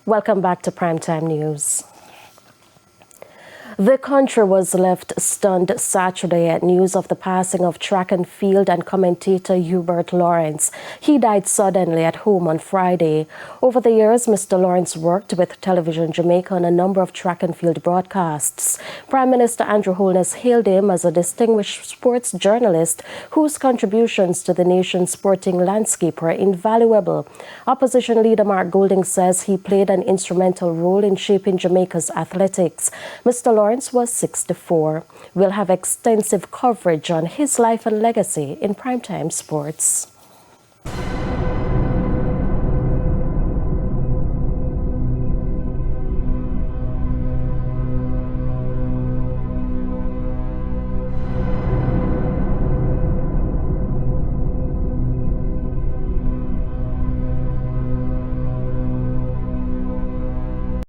Welcome back to Primetime News. The country was left stunned Saturday at news of the passing of track and field and commentator Hubert Lawrence. He died suddenly at home on Friday. Over the years, Mr. Lawrence worked with Television Jamaica on a number of track and field broadcasts. Prime Minister Andrew Holness hailed him as a distinguished sports journalist whose contributions to the nation's sporting landscape were invaluable. Opposition leader Mark Golding says he played an instrumental role in shaping Jamaica's athletics. Mr. Lawrence was 64. We'll have extensive coverage on his life and legacy in Primetime Sports.